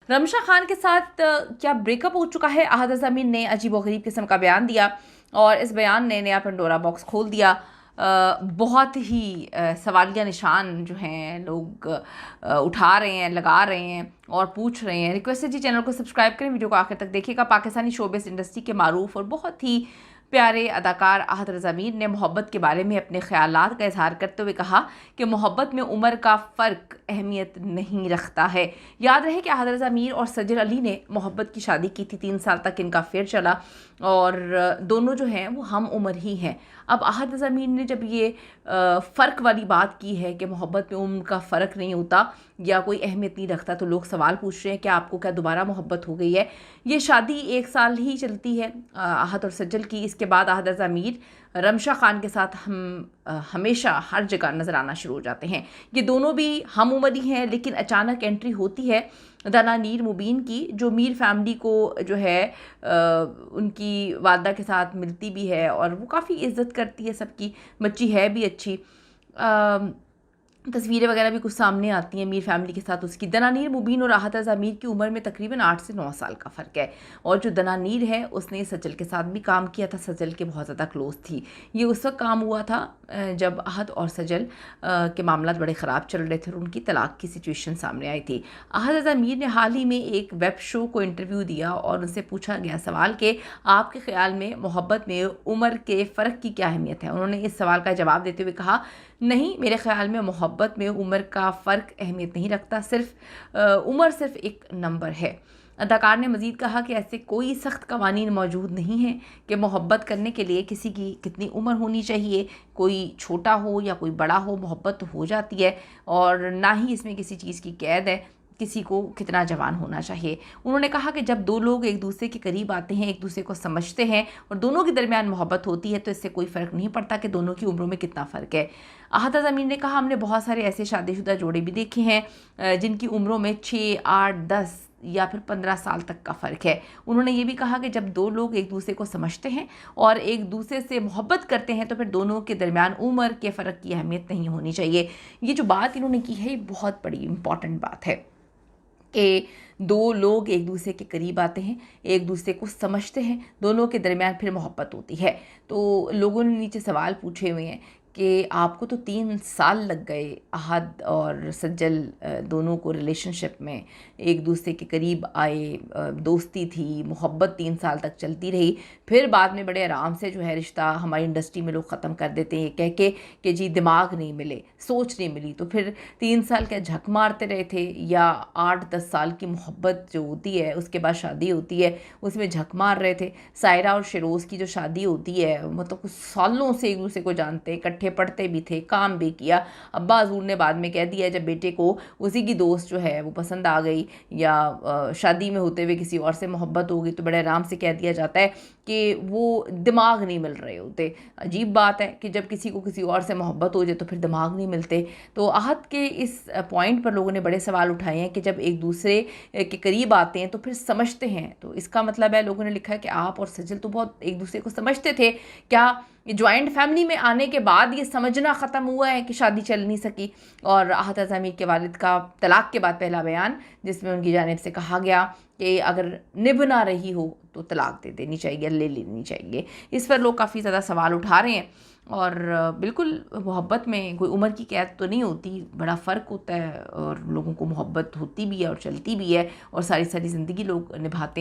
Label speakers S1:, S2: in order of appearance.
S1: रमशा खान के साथ क्या ब्रेकअप हो चुका है? अहद ज़मीन ने अजीबोगरीब किस्म का बयान दिया और इस बयान ने नया पंडोरा बॉक्स खोल दिया। बहुत ही सवालिया निशान जो हैं लोग उठा रहे हैं, लगा रहे हैं और पूछ रहे हैं। रिक्वेस्ट है जी, चैनल को सब्सक्राइब करें, वीडियो को आखिर तक देखिएगा। पाकिस्तानी शोबिज़ इंडस्ट्री के मारूफ और बहुत ही प्यारे अदाकार अहद रज़ा मीर ने मोहब्बत के बारे में अपने ख़यालात का इजहार करते हुए कहा कि मोहब्बत में उम्र का फ़र्क अहमियत नहीं रखता है। याद रहे कि अहद रज़ा मीर और सजल अली ने मोहब्बत की शादी की थी, 3 साल तक इनका अफेयर चला और दोनों जो हैं वो हम उम्र ही हैं। अब अहद रज़ा मीर ने जब ये फ़र्क वाली बात की है कि मोहब्बत में उम्र का फ़र्क नहीं होता या कोई अहमियत नहीं रखता, तो लोग सवाल पूछ रहे हैं कि आपको क्या दोबारा मोहब्बत हो गई है? ये शादी 1 साल ही चलती है अहद और सज्जल की। इसके बाद अहद रज़ा मीर रमशा खान के साथ हमेशा हर जगह नज़र आना शुरू हो जाते हैं। ये दोनों भी हम उम्र ही हैं, लेकिन अचानक एंट्री होती है दनानीर मुबीन की, जो मीर फैमिली को जो है उनकी वालदा के साथ मिलती भी है और वो काफ़ी इज़्ज़त करती है सबकी, बच्ची है भी अच्छी। तस्वीरें वगैरह भी कुछ सामने आती हैं मीर फैमिली के साथ उसकी। दनानीर मुबीन और अहद रज़ा मीर की उम्र में तकरीबन 8 से 9 साल का फ़र्क है और जो दनानीर है उसने सजल के साथ भी काम किया था, सजल के बहुत ज़्यादा क्लोज़ थी। ये उस वक्त काम हुआ था जब अहद और सजल के मामला बड़े ख़राब चल रहे थे और उनकी तलाक़ की सिचुएशन सामने आई थी। अहद रज़ा मीर ने हाल ही में एक वेब शो को इंटरव्यू दिया और उनसे पूछा गया सवाल कि आपके ख़्याल में मोहब्बत में उम्र के फ़र्क की क्या अहमियत है। उन्होंने इस सवाल का जवाब देते हुए कहा, नहीं, मेरे ख़्याल में मोहब्बत में उम्र का फ़र्क अहमियत नहीं रखता, उम्र सिर्फ़ एक नंबर है। अदाकार ने मज़ीद कहा कि ऐसे कोई सख्त कवानीन मौजूद नहीं हैं कि मोहब्बत करने के लिए किसी की कितनी उम्र होनी चाहिए, कोई छोटा हो या कोई बड़ा हो, मोहब्बत तो हो जाती है और ना ही इसमें किसी चीज़ की कैद है किसी को कितना जवान होना चाहिए। उन्होंने कहा कि जब दो लोग एक दूसरे के करीब आते हैं, एक दूसरे को समझते हैं और दोनों के दरमियान मोहब्बत होती है, तो इससे कोई फ़र्क नहीं पड़ता कि दोनों की उम्रों में कितना फ़र्क है। अहद ज़मीन ने कहा, हमने बहुत सारे ऐसे शादीशुदा जोड़े भी देखे हैं जिनकी उम्रों में 6, 8, 10 या फिर 15 साल तक का फ़र्क है। उन्होंने ये भी कहा कि जब दो लोग एक दूसरे को समझते हैं और एक दूसरे से मोहब्बत करते हैं, तो फिर दोनों के दरमियान उम्र के फ़र्क की अहमियत नहीं होनी चाहिए। ये जो बात इन्होंने की है, बहुत बड़ी इंपॉर्टेंट बात है कि दो लोग एक दूसरे के करीब आते हैं, एक दूसरे को समझते हैं, दोनों के दरमियान फिर मोहब्बत होती है। तो लोगों ने नीचे सवाल पूछे हुए हैं कि आपको तो 3 साल लग गए अहद और सज्जल दोनों को रिलेशनशिप में, एक दूसरे के करीब आए, दोस्ती थी, मोहब्बत 3 साल तक चलती रही, फिर बाद में बड़े आराम से जो है रिश्ता हमारी इंडस्ट्री में लोग ख़त्म कर देते हैं कह के कि जी दिमाग नहीं मिले, सोच नहीं मिली। तो फिर 3 साल क्या झक मारते रहे थे या 8-10 साल की मोहब्बत जो होती है उसके बाद शादी होती है उसमें झक मार रहे थे? सायरा और शेरोज़ की जो शादी होती है, मतलब कुछ सालों से एक दूसरे को जानते, इकट्ठे पढ़ते भी थे, काम भी किया। अब्बा हज़ूर ने बाद में कह दिया जब बेटे को उसी की दोस्त जो है वो पसंद आ गई या शादी में होते हुए किसी और से मोहब्बत हो गई, तो बड़े आराम से कह दिया जाता है कि वो दिमाग नहीं मिल रहे होते। अजीब बात है कि जब किसी को किसी और से मोहब्बत हो जाए तो फिर दिमाग नहीं मिलते। तो अहद के इस पॉइंट पर लोगों ने बड़े सवाल उठाए हैं कि जब एक दूसरे के करीब आते हैं तो फिर समझते हैं, तो इसका मतलब है, लोगों ने लिखा है कि आप और सजल तो बहुत एक दूसरे को समझते थे, क्या जॉइंट फैमिली में आने के बाद ये समझना ख़त्म हुआ है कि शादी चल नहीं सकी? और अहद रज़ा मीर के वालिद का तलाक़ के बाद पहला बयान, जिसमें उनकी जानिब से कहा गया कि अगर निभ ना रही हो तो तलाक़ दे देनी चाहिए, ले लेनी चाहिए। इस पर लोग काफ़ी ज़्यादा सवाल उठा रहे हैं और बिल्कुल मोहब्बत में कोई उम्र की कैद तो नहीं होती, बड़ा फ़र्क होता है और लोगों को मोहब्बत होती भी है और चलती भी है और सारी सारी ज़िंदगी लोग निभाते हैं।